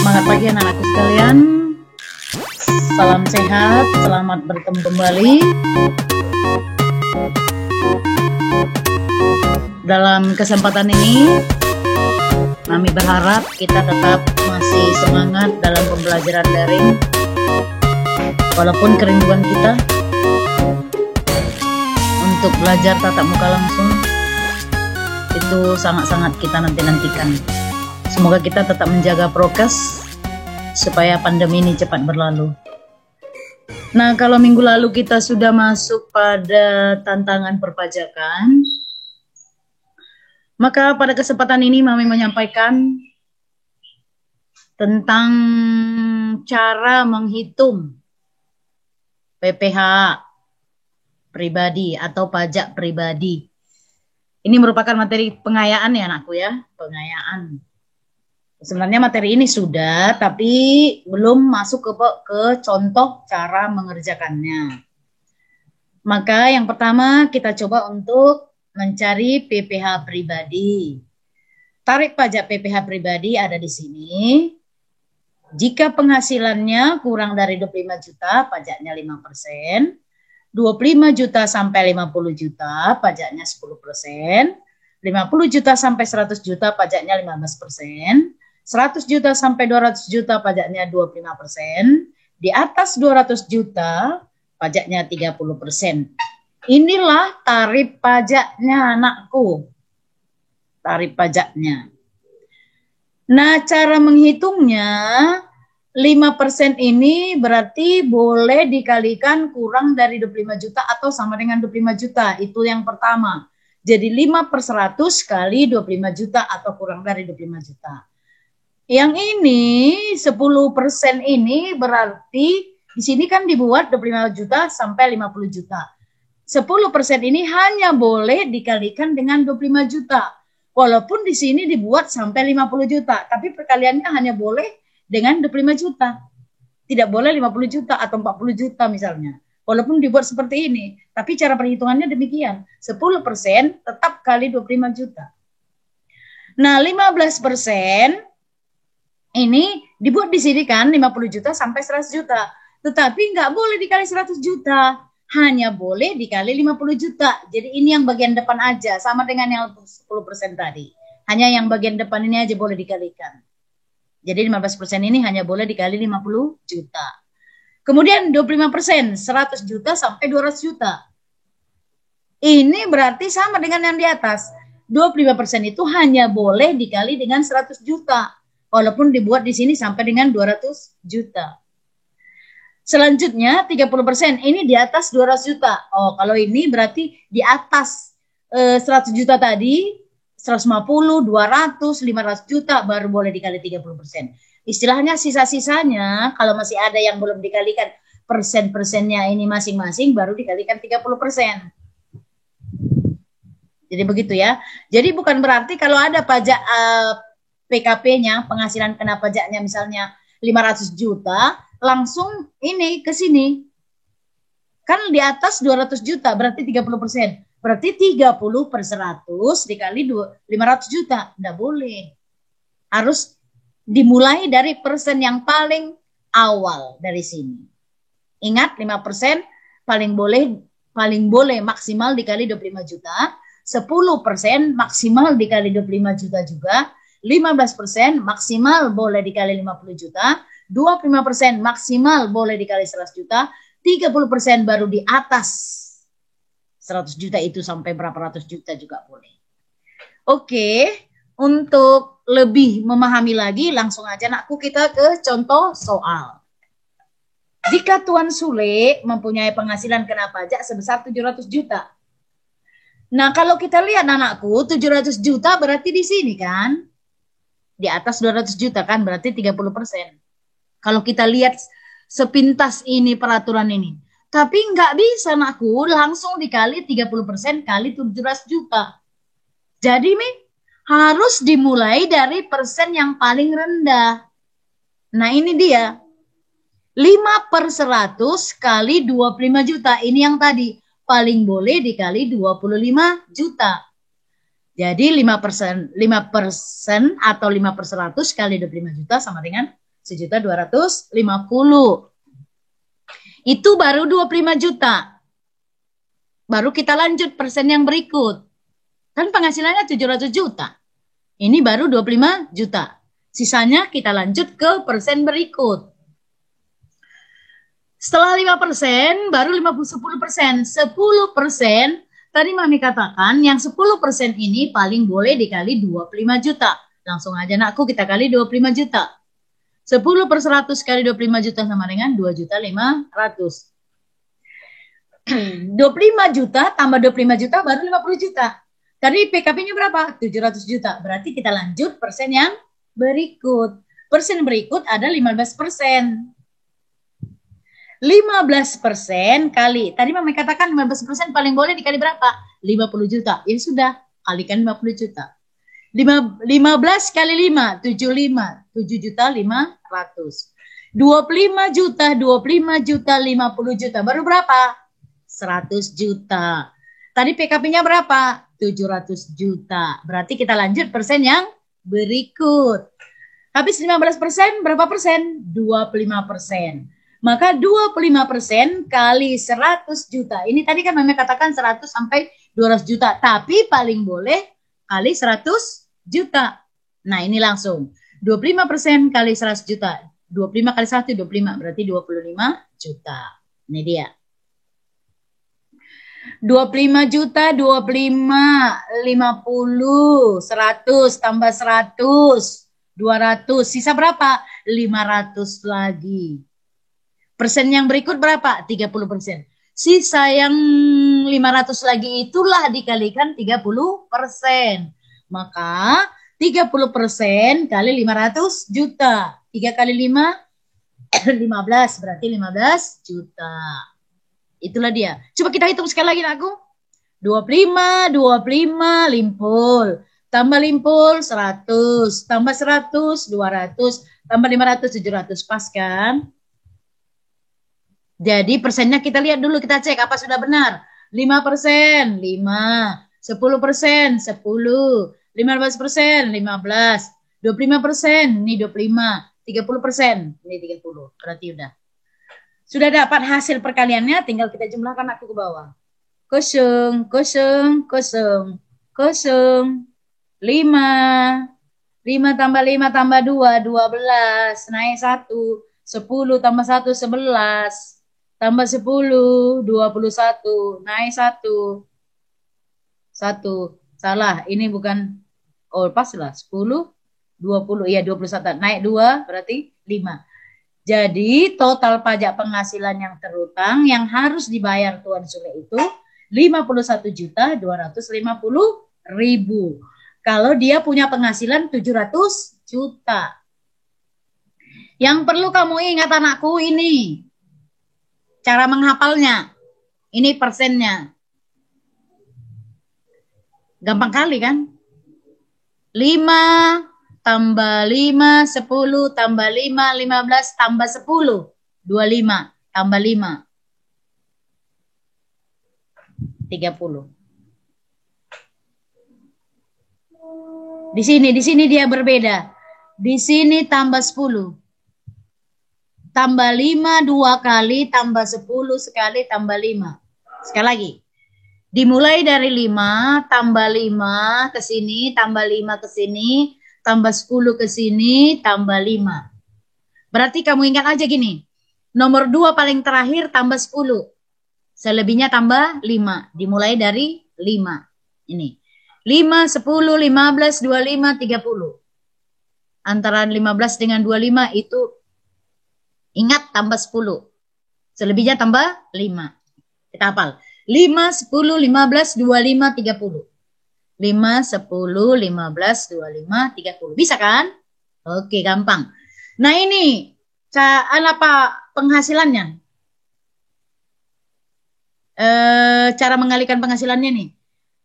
Semangat pagi anak-anakku sekalian. Salam sehat, selamat bertemu kembali. Dalam kesempatan ini, Mami berharap kita tetap masih semangat dalam pembelajaran daring. Walaupun kerinduan kita untuk belajar tatap muka langsung, itu sangat-sangat kita nantikan. Semoga kita tetap menjaga prokes supaya pandemi ini cepat berlalu. Nah, kalau minggu lalu kita sudah masuk pada tantangan perpajakan, maka pada kesempatan ini Mami menyampaikan tentang cara menghitung PPh pribadi atau pajak pribadi. Ini merupakan materi pengayaan ya anakku ya, pengayaan. Sebenarnya materi ini sudah, tapi belum masuk ke contoh cara mengerjakannya. Maka yang pertama kita coba untuk mencari PPh pribadi. Tarik pajak PPh pribadi ada di sini. Jika penghasilannya kurang dari 25 juta, pajaknya 5%. 25 juta sampai 50 juta, pajaknya 10%. 50 juta sampai 100 juta, pajaknya 15%. 100 juta sampai 200 juta pajaknya 25%, di atas 200 juta pajaknya 30%. Inilah tarif pajaknya anakku. Tarif pajaknya. Nah, cara menghitungnya 5% ini berarti boleh dikalikan kurang dari 25 juta atau sama dengan 25 juta. Itu yang pertama. Jadi 5/100 kali 25 juta atau kurang dari 25 juta. Yang ini 10% ini berarti di sini kan dibuat 25 juta sampai 50 juta. 10% ini hanya boleh dikalikan dengan 25 juta. Walaupun di sini dibuat sampai 50 juta, tapi perkaliannya hanya boleh dengan 25 juta. Tidak boleh 50 juta atau 40 juta misalnya. Walaupun dibuat seperti ini, tapi cara perhitungannya demikian. 10% tetap kali 25 juta. Nah, 15% ini dibuat di sini kan 50 juta sampai 100 juta. Tetapi nggak boleh dikali 100 juta. Hanya boleh dikali 50 juta. Jadi ini yang bagian depan aja. Sama dengan yang 10% tadi. Hanya yang bagian depan ini aja boleh dikalikan. Jadi 15% ini hanya boleh dikali 50 juta. Kemudian 25%, 100 juta sampai 200 juta. Ini berarti sama dengan yang di atas. 25% itu hanya boleh dikali dengan 100 juta. Walaupun dibuat di sini sampai dengan 200 juta. Selanjutnya 30% ini di atas 200 juta. Oh, kalau ini berarti di atas 100 juta tadi, 150, 200, 500 juta baru boleh dikali 30%. Istilahnya sisa-sisanya kalau masih ada yang belum dikalikan persen-persennya ini masing-masing baru dikalikan 30%. Jadi begitu ya. Jadi bukan berarti kalau ada pajak PKP-nya, penghasilan kena pajaknya misalnya 500 juta, langsung ini ke sini. Kan di atas 200 juta, berarti 30%. Berarti 30/100 dikali 500 juta. Nggak boleh. Harus dimulai dari persen yang paling awal dari sini. Ingat 5% paling boleh maksimal dikali 25 juta. 10% maksimal dikali 25 juta juga. 15% maksimal boleh dikali 50 juta, 25% maksimal boleh dikali 100 juta, 30% baru di atas 100 juta itu sampai berapa ratus juta juga boleh. Oke, untuk lebih memahami lagi langsung aja anakku kita ke contoh soal. Jika Tuan Sule mempunyai penghasilan kena pajak sebesar 700 juta. Nah, kalau kita lihat anakku 700 juta berarti di sini kan? Di atas 200 juta kan berarti 30%. Kalau kita lihat sepintas ini peraturan ini. Tapi nggak bisa anakku langsung dikali 30% kali 700 juta. Jadi harus dimulai dari persen yang paling rendah. Nah ini dia. 5/100 kali 25 juta. Ini yang tadi. Paling boleh dikali 25 juta. Jadi 5% atau 5/100 kali 25 juta sama dengan 1.250.000. Itu baru 25 juta. Baru kita lanjut persen yang berikut. Kan penghasilannya 700 juta. Ini baru 25 juta. Sisanya kita lanjut ke persen berikut. Setelah 5%, baru 10%. 10%, tadi Mami katakan yang 10% ini paling boleh dikali 25 juta. Langsung aja nakku kita kali 25 juta. 10 per 100 kali 25 juta sama dengan 2.500.000. 25 juta tambah 25 juta baru 50 juta. Tadi PKP-nya berapa? 700 juta. Berarti kita lanjut persen yang berikut. Persen berikut ada 15%. 15% kali. Tadi Mami katakan 15% paling boleh dikali berapa? 50 juta. Ya sudah, kalikan 50 juta. 15 kali 5, 75. 7.500.000. 25 juta, 25 juta, 50 juta. Baru berapa? 100 juta. Tadi PKP-nya berapa? 700 juta. Berarti kita lanjut persen yang berikut. Habis 15%, berapa persen? 25%. Maka 25% kali 100 juta. Ini tadi kan Mami katakan 100 sampai 200 juta. Tapi paling boleh kali 100 juta. Nah ini langsung. 25% kali 100 juta. 25 kali 1, 25. Berarti 25 juta. Ini dia. 25 juta, 25, 50, 100, tambah 100, 200. Sisa berapa? 500 lagi. Persen yang berikut berapa? 30%. Sisa yang 500 lagi itulah dikalikan 30%. Maka 30% kali 500 juta. 3 kali 5, 15. Berarti 15 juta. Itulah dia. Coba kita hitung sekali lagi aku. 25, 25, limpul. Tambah limpul 100. Tambah 100, 200. Tambah 500, 700. Pas kan? Jadi persennya kita lihat dulu, kita cek apa sudah benar. 5%, 5. 10%, 10. 15%, 15. 25%, ini 25. 30%, ini 30. Berarti udah. Sudah dapat hasil perkaliannya, tinggal kita jumlahkan aku ke bawah. 0, 0, 0, 0, 5. 5 tambah 5 tambah 2, 12. Naik 1. 10 tambah 1, 11. Tambah 10, 21. Naik 1. 1. Salah, ini bukan. Oh, pas lah. 10, 20. Iya, 21. Naik 2, berarti 5. Jadi total pajak penghasilan yang terutang yang harus dibayar Tuan Sule itu 51.250.000. Kalau dia punya penghasilan 700 juta. Yang perlu kamu ingat anakku ini. Cara menghafalnya. Ini persennya. Gampang kali kan? 5 tambah 5, 10, tambah 5, 15, tambah 10, 25, tambah 5, 30. Di sini dia berbeda. Di sini tambah 10. Tambah 5 2 kali, tambah 10 sekali, tambah 5. Sekali lagi. Dimulai dari 5, tambah 5 ke sini, tambah 5 ke sini, tambah 10 ke sini, tambah 5. Berarti kamu ingat aja gini. Nomor 2 paling terakhir tambah 10. Selebihnya tambah 5. Dimulai dari 5. Ini. 5, 10, 15, 25, 30. Antara 15 dengan 25 itu ingat tambah 10. Selebihnya tambah 5. Kita hafal. 5, 10, 15, 25, 30. 5, 10, 15, 25, 30. Bisa kan? Oke, gampang. Nah ini, apa penghasilannya? Cara mengalihkan penghasilannya nih.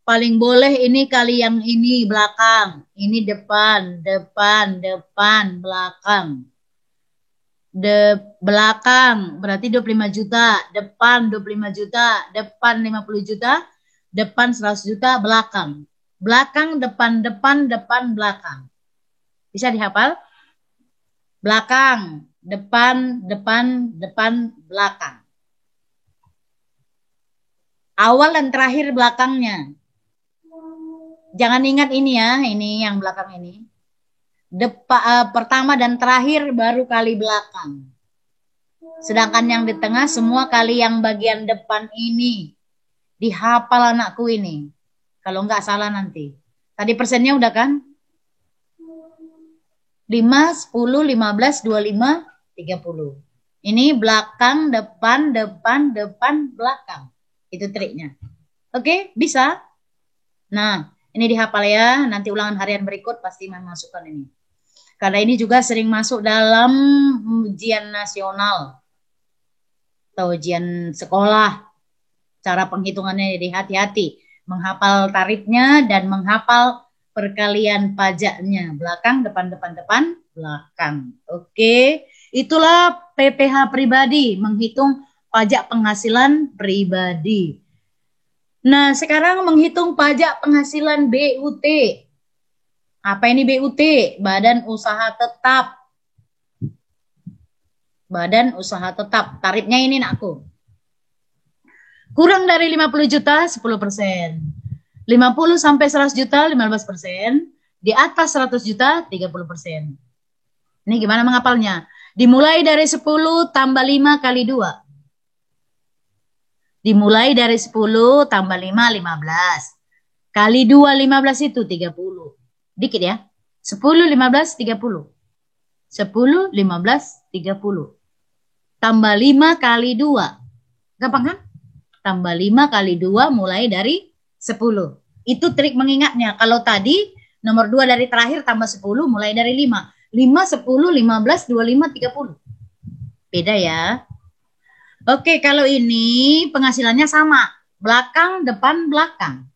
Paling boleh ini kali yang ini belakang. Ini depan, depan, depan, belakang. Belakang berarti 25 juta. Depan 25 juta. Depan 50 juta. Depan 100 juta, belakang. Belakang, depan, depan, depan, belakang. Bisa dihafal? belakang, depan, depan, depan, belakang. Awal dan terakhir belakangnya. Jangan ingat ini ya, ini yang belakang ini. Pertama dan terakhir baru kali belakang. Sedangkan yang di tengah semua kali yang bagian depan ini. Dihafal anakku ini. Kalau nggak salah nanti. Tadi persennya udah kan? 5, 10, 15, 25, 30. Ini belakang, depan, depan, depan, belakang. Itu triknya. Oke, bisa? Nah, ini dihafal ya. Nanti ulangan harian berikut pasti memasukkan ini. Karena ini juga sering masuk dalam ujian nasional atau ujian sekolah. Cara penghitungannya, jadi hati-hati. Menghafal tarifnya dan menghafal perkalian pajaknya. Belakang, depan, depan, depan, belakang. Oke, itulah PPh pribadi, menghitung pajak penghasilan pribadi. Nah, sekarang menghitung pajak penghasilan BUT. Apa ini BUT? Badan Usaha Tetap. Badan Usaha Tetap. Tarifnya ini nakku. Kurang dari 50 juta, 10%. 50 sampai 100 juta, 15%. Di atas 100 juta, 30%. Ini gimana menghafalnya? Dimulai dari 10 tambah 5 kali 2. Dimulai dari 10 tambah 5, 15. Kali 2, 15 itu 30. Dikit ya. 10, 15, 30. 10, 15, 30. Tambah 5 kali 2. Gampang kan? Tambah 5 kali 2 mulai dari 10. Itu trik mengingatnya. Kalau tadi nomor 2 dari terakhir tambah 10 mulai dari 5. 5, 10, 15, 25, 30. Beda ya. Oke, kalau ini penghasilannya sama. Belakang, depan, belakang.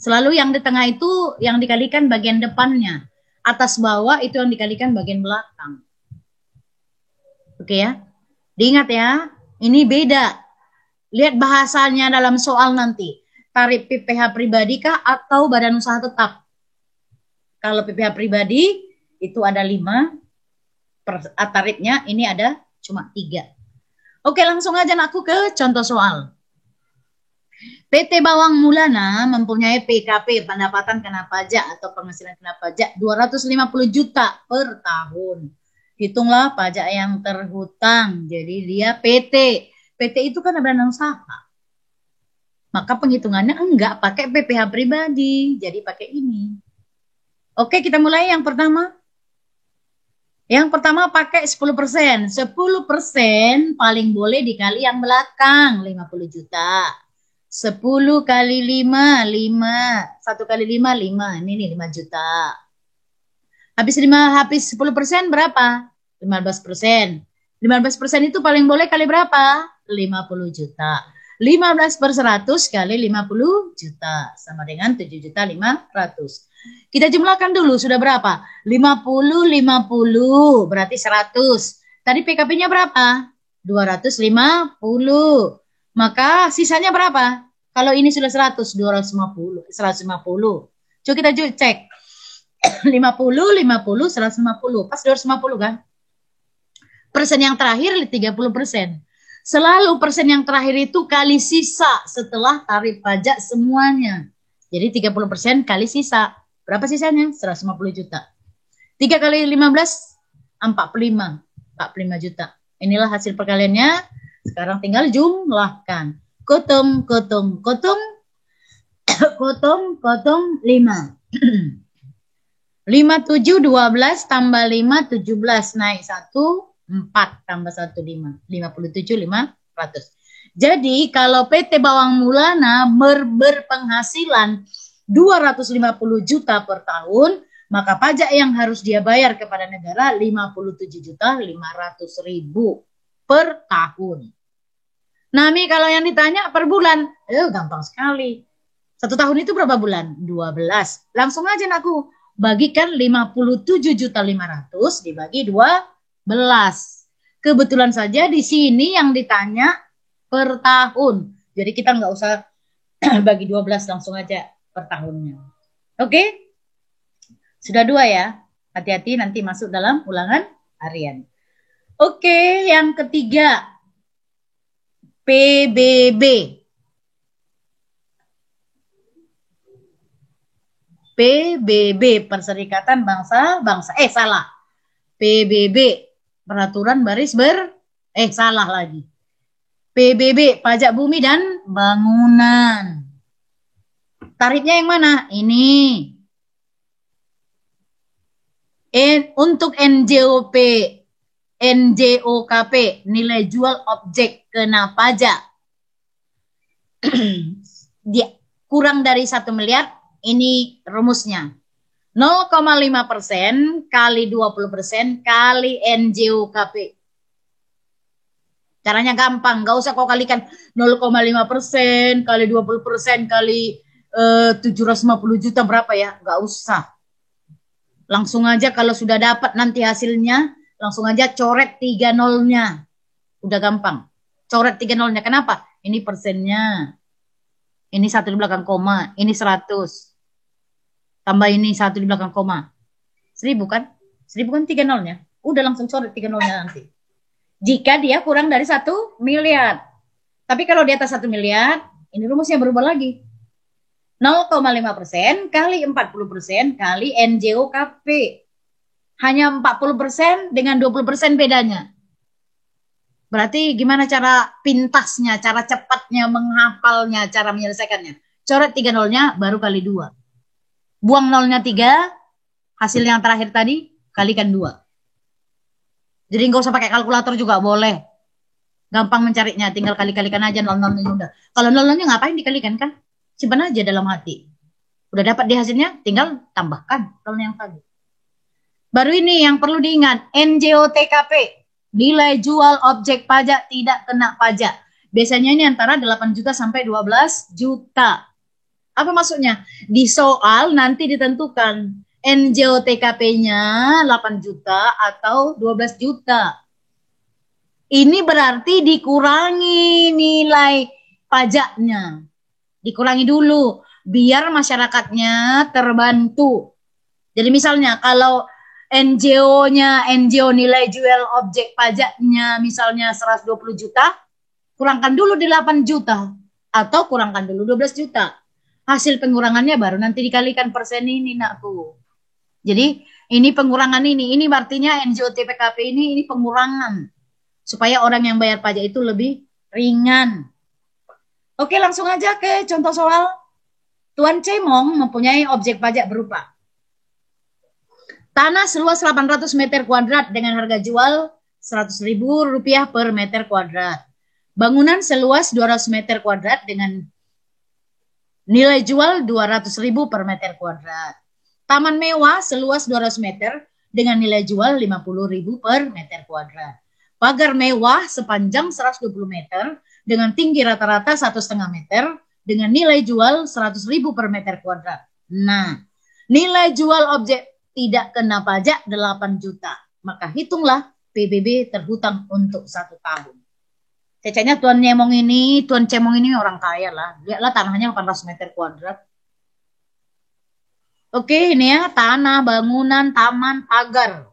Selalu yang di tengah itu yang dikalikan bagian depannya. Atas bawah itu yang dikalikan bagian belakang. Oke ya. Diingat ya. Ini beda. Lihat bahasanya dalam soal nanti. Tarif PPh pribadi kah atau badan usaha tetap? Kalau PPh pribadi itu ada 5. Tarifnya ini ada cuma 3. Oke, langsung aja aku ke contoh soal. PT Bawang Mulana mempunyai PKP pendapatan kena pajak atau penghasilan kena pajak 250 juta per tahun. Hitunglah pajak yang terhutang. Jadi dia PT. PT itu kan badan usaha. Maka penghitungannya enggak pakai PPh pribadi. Jadi pakai ini. Oke, kita mulai yang pertama. Yang pertama pakai 10%. 10% paling boleh dikali yang belakang. 50 juta. 10 kali 5, 5. 1 kali 5, 5. Ini nih 5 juta. Habis 10% berapa? 15%. 15% itu paling boleh kali berapa? 50 juta. 15 per 100 kali 50 juta. Sama dengan 7.500.000. Kita jumlahkan dulu, sudah berapa? 50, 50. Berarti 100. Tadi PKP-nya berapa? 250. Maka sisanya berapa? Kalau ini sudah 100, 250, 150. Coba kita cek. 50, 50, 150. Pas 250 kan? Persen yang terakhir 30%. Selalu persen yang terakhir itu kali sisa setelah tarif pajak semuanya. Jadi 30% kali sisa. Berapa sisanya? 150 juta. 3 kali 15, 45. 45 juta. Inilah hasil perkaliannya. Sekarang tinggal jumlahkan. Kotong, kotong, kotong. Kotong, kotong, 5. 5, 7, 12 tambah 5, 17. Naik 1, 4 tambah 1, 5. 57.500. Jadi kalau PT Bawang Mulana berpenghasilan 250 juta per tahun, maka pajak yang harus dia bayar kepada negara 57.500.000 per tahun. Nami kalau yang ditanya per bulan, gampang sekali. 1 tahun itu berapa bulan? 12. Langsung aja aku bagikan 57.500.000 dibagi 12. Kebetulan saja di sini yang ditanya per tahun. Jadi kita nggak usah bagi 12, langsung aja per tahunnya. Oke? Sudah 2 ya. Hati-hati nanti masuk dalam ulangan harian. Oke, yang ketiga. PBB. PBB, Perserikatan Bangsa-Bangsa. Salah. PBB, Peraturan Baris salah lagi. PBB, Pajak Bumi dan Bangunan. Tarifnya yang mana? Ini. Untuk NJOP, NJOKP, nilai jual objek kena pajak. Dia kurang dari 1 miliar, ini rumusnya. 0,5% kali 20% kali NJOKP. Caranya gampang, nggak usah kau kalikan 0,5% kali 20% kali 750 juta berapa ya, nggak usah. Langsung aja kalau sudah dapat nanti hasilnya, langsung aja coret 3 nolnya. Udah gampang. Coret 3 nolnya. Kenapa? Ini persennya. Ini 1 di belakang koma. Ini 100. Tambah ini 1 di belakang koma. 1000 kan? 1000 kan 3 nolnya. Udah langsung coret 3 nolnya nanti. Jika dia kurang dari 1 miliar. Tapi kalau di atas 1 miliar, ini rumusnya berubah lagi. 0,5% kali 40% kali NJOKP. Hanya 40% dengan 20% bedanya. Berarti gimana cara pintasnya, cara cepatnya menghafalnya, cara menyelesaikannya. Coret 3 nolnya baru kali 2. Buang nolnya 3, hasil yang terakhir tadi kalikan 2. Jadi nggak usah pakai kalkulator juga boleh. Gampang mencarinya, tinggal kali-kalikan aja nol-nolnya udah. Kalau nol-nolnya ngapain dikalikan kan? Simpan aja dalam hati. Udah dapat di hasilnya, tinggal tambahkan nolnya yang tadi. Baru ini yang perlu diingat, NJOTKP, nilai jual objek pajak tidak kena pajak. Biasanya ini antara 8 juta sampai 12 juta. Apa maksudnya? Di soal nanti ditentukan NJOTKP-nya 8 juta atau 12 juta. Ini berarti dikurangi nilai pajaknya. Dikurangi dulu biar masyarakatnya terbantu. Jadi misalnya kalau NJO nilai jual objek pajaknya misalnya 120 juta, kurangkan dulu di 8 juta atau kurangkan dulu 12 juta. Hasil pengurangannya baru nanti dikalikan persen ini nakku. Jadi ini pengurangan ini artinya NJOTPKP ini pengurangan supaya orang yang bayar pajak itu lebih ringan. Oke, langsung aja ke contoh soal. Tuan Cemong mempunyai objek pajak berupa tanah seluas 800 meter kuadrat dengan harga jual Rp100.000 per meter kuadrat. Bangunan seluas 200 meter kuadrat dengan nilai jual Rp200.000 per meter kuadrat. Taman mewah seluas 200 meter dengan nilai jual Rp50.000 per meter kuadrat. Pagar mewah sepanjang 120 meter dengan tinggi rata-rata 1,5 meter dengan nilai jual Rp100.000 per meter kuadrat. Nah, nilai jual objek tidak kena pajak 8 juta. Maka hitunglah PBB terhutang untuk 1 tahun. Cecanya Tuan Cemong ini orang kaya lah. Lihatlah tanahnya 800 meter kuadrat. Oke, ini ya tanah, bangunan, taman, pagar.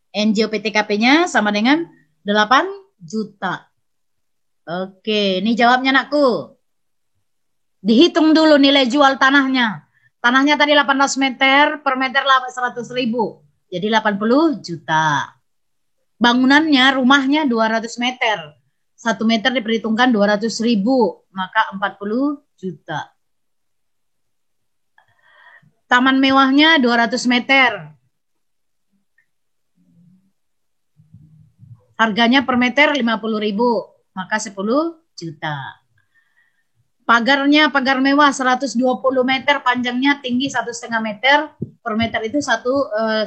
NJOPTKP-nya sama dengan 8 juta. Oke, ini jawabnya nakku. Dihitung dulu nilai jual tanahnya. Tanahnya tadi 800 meter, per meter 100.000. Jadi 80 juta. Bangunannya, rumahnya 200 meter. 1 meter diperhitungkan 200.000, maka 40 juta. Taman mewahnya 200 meter. Harganya per meter 50.000, maka 10 juta. Pagarnya pagar mewah 120 meter, panjangnya tinggi 1,5 meter, per meter itu 100.000,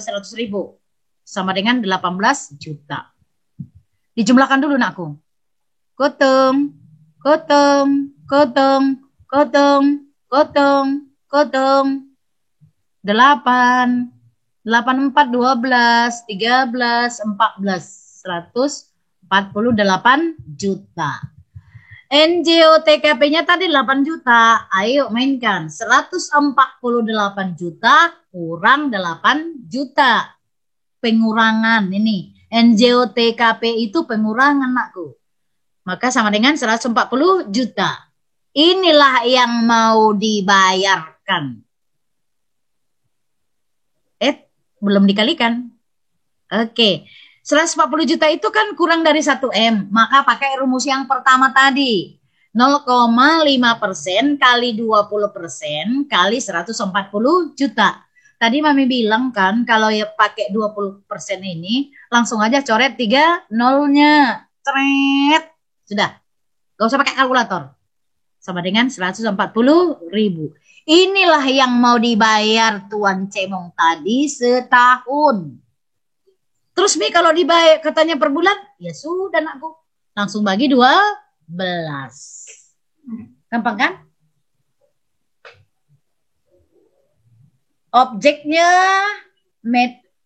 sama dengan 18 juta. Dijumlahkan dulu nakku. Kotong, kotong, kotong, kotong, kotong, kotong. 8, 8, 4, 12, 13, 14, 148 juta. NJOTKP-nya tadi 8 juta. Ayo mainkan. 148 juta kurang 8 juta. Pengurangan ini. NJOTKP itu pengurangan, nakku. Maka sama dengan 140 juta. Inilah yang mau dibayarkan. Belum dikalikan. Oke. 140 juta itu kan kurang dari 1M. Maka pakai rumus yang pertama tadi. 0,5% kali 20% kali 140 juta. Tadi Mami bilang kan kalau ya pakai 20% ini langsung aja coret 3 nolnya. Cret. Sudah. Gak usah pakai kalkulator. Sama dengan 140.000. Inilah yang mau dibayar Tuan Cemong tadi setahun. Terus Mi kalau dibayar katanya per bulan, ya sudah nakku. Langsung bagi 12. Gampang kan? Objeknya,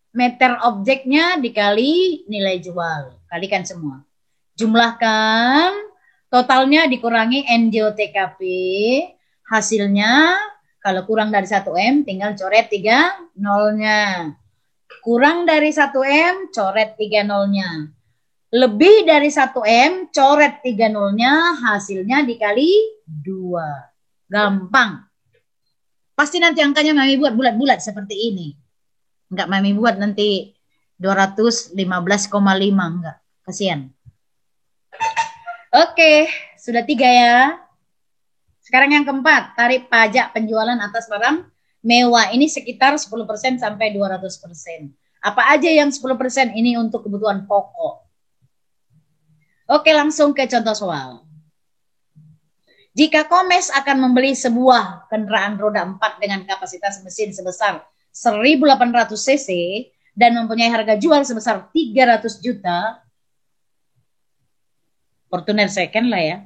meter objeknya dikali nilai jual. Kalikan semua. Jumlahkan, totalnya dikurangi NJOTKP. Hasilnya, kalau kurang dari 1M, tinggal coret 3 nolnya. Kurang dari 1M, coret 3 nolnya. Lebih dari 1M, coret 3 nolnya, hasilnya dikali 2. Gampang. Pasti nanti angkanya Mami buat bulat-bulat seperti ini. Enggak Mami buat nanti 215,5. Enggak. Kasihan. Oke, sudah 3 ya. Sekarang yang keempat, tarif pajak penjualan atas barang mewah. Ini sekitar 10% sampai 200%. Apa aja yang 10% ini untuk kebutuhan pokok. Oke, langsung ke contoh soal. Jika Komes akan membeli sebuah kendaraan roda 4 dengan kapasitas mesin sebesar 1.800 cc dan mempunyai harga jual sebesar 300 juta, Fortuner second lah ya,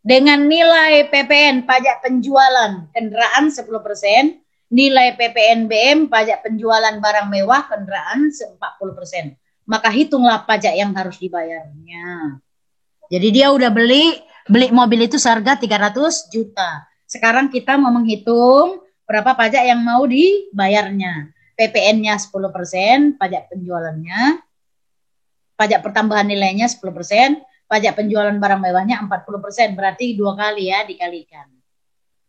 dengan nilai PPN pajak penjualan kendaraan 10%, nilai PPNBM pajak penjualan barang mewah kendaraan 40%. Maka hitunglah pajak yang harus dibayarnya. Jadi dia udah beli mobil itu seharga 300 juta. Sekarang kita mau menghitung berapa pajak yang mau dibayarnya. PPN-nya 10%, pajak penjualannya, pajak pertambahan nilainya 10%, pajak penjualan barang mewahnya 40%. Berarti 2 kali ya dikalikan.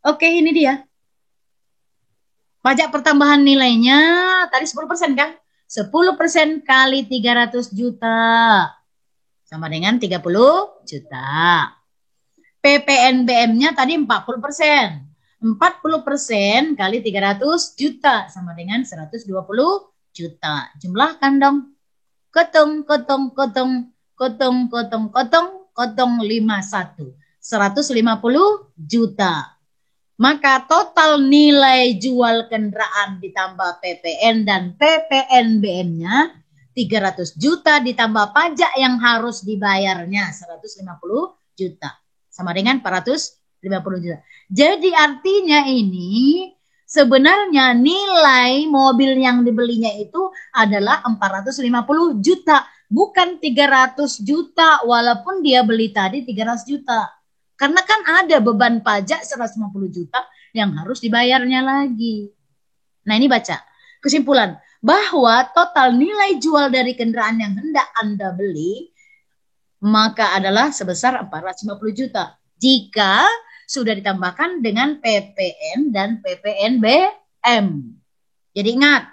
Oke, ini dia. Pajak pertambahan nilainya tadi 10% kan? 10% kali 300 juta. Sama dengan 30 juta. PPNBM-nya tadi 40%. 40% kali 300 juta. Sama dengan 120 juta. Jumlahkan dong. Kotong 51. 150 juta. Maka total nilai jual kendaraan ditambah PPN dan PPNBM-nya 300 juta ditambah pajak yang harus dibayarnya 150 juta. Sama dengan 450 juta. Jadi artinya ini sebenarnya nilai mobil yang dibelinya itu adalah 450 juta. Bukan 300 juta walaupun dia beli tadi 300 juta. Karena kan ada beban pajak 150 juta yang harus dibayarnya lagi. Nah ini baca. Kesimpulan. Bahwa total nilai jual dari kendaraan yang hendak Anda beli maka adalah sebesar 450 juta. Jika sudah ditambahkan dengan PPN dan PPNBM. Jadi ingat,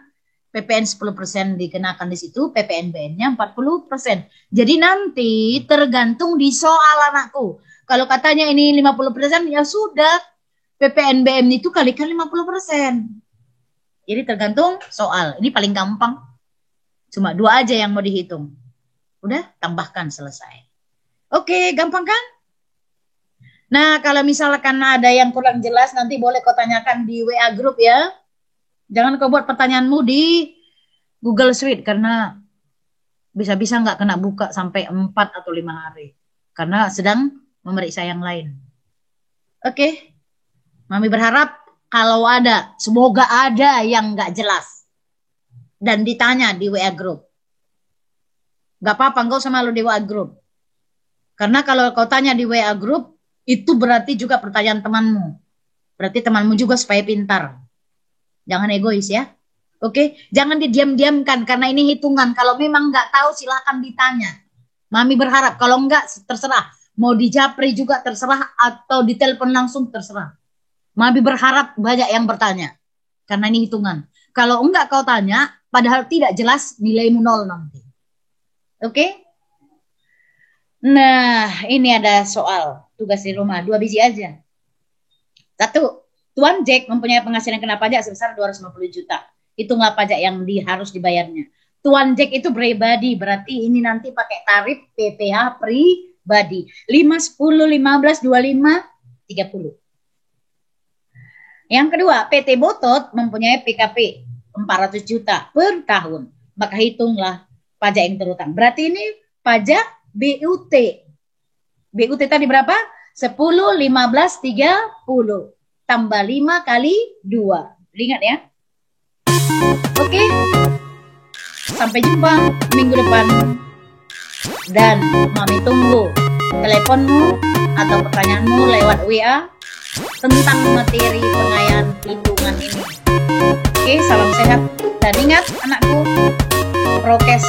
PPN 10% dikenakan di situ, PPNBM-nya 40%. Jadi nanti tergantung di soal anakku. Kalau katanya ini 50%, ya sudah. PPNBM itu kalikan 50%. Jadi tergantung soal. Ini paling gampang. Cuma 2 aja yang mau dihitung. Udah, tambahkan, selesai. Oke, gampang kan? Nah, kalau misalkan ada yang kurang jelas, nanti boleh kau tanyakan di WA group ya. Jangan kau buat pertanyaanmu di Google Suite, karena bisa-bisa nggak kena buka sampai 4 atau 5 hari. Karena sedang memeriksa yang lain. Oke. Mami berharap kalau ada, semoga ada yang nggak jelas. Dan ditanya di WA group. Nggak apa-apa, nggak usah malu di WA group. Karena kalau kau tanya di WA group, itu berarti juga pertanyaan temanmu. Berarti temanmu juga supaya pintar. Jangan egois ya. Oke, jangan didiam-diamkan karena ini hitungan. Kalau memang nggak tahu silahkan ditanya. Mami berharap, kalau enggak terserah. Mau di japri juga terserah atau ditelepon langsung terserah. Mami berharap banyak yang bertanya. Karena ini hitungan. Kalau enggak kau tanya, padahal tidak jelas nilaimu 0 nanti. Oke? Nah, ini ada soal tugas di rumah. 2 biji aja. 1. Tuan Jack mempunyai penghasilan kena pajak sebesar 250 juta. Hitunglah pajak yang harus dibayarnya. Tuan Jack itu pribadi, berarti ini nanti pakai tarif PPh pribadi. 5, 10, 15, 25, 30. Yang kedua, PT Botot mempunyai PKP 400 juta per tahun. Maka hitunglah pajak yang terutang. Berarti ini pajak BUT. BUT tadi berapa? 10, 15, 30. Tambah 5 kali 2. Ingat ya? Oke. Sampai jumpa minggu depan. Dan Mami tunggu teleponmu atau pertanyaanmu lewat WA tentang materi pengayaan hitungan ini. Oke, salam sehat. Dan ingat anakku, prokes